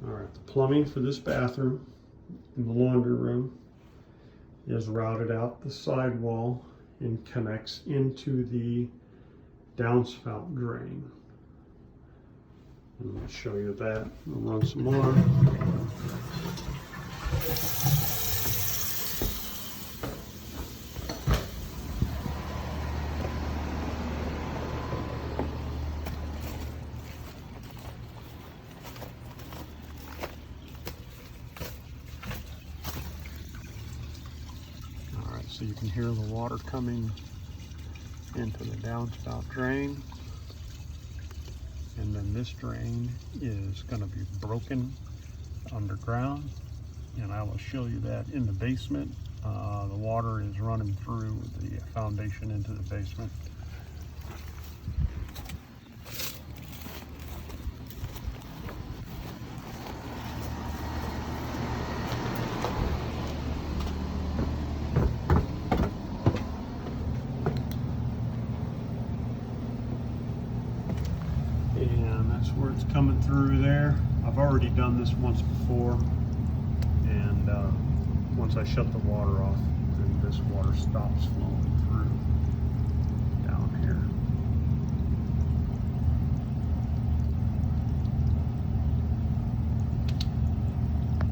All right, the plumbing for this bathroom in the laundry room is routed out the sidewall and connects into the downspout drain. And I'll show you that. I'll run some more. So you can hear the water coming into the downspout drain. And then this drain is going to be broken underground. And I will show you that in the basement. The water is running through the foundation into the basement. And that's where it's coming through there. I've already done this once before, and once I shut the water off, then this water stops flowing.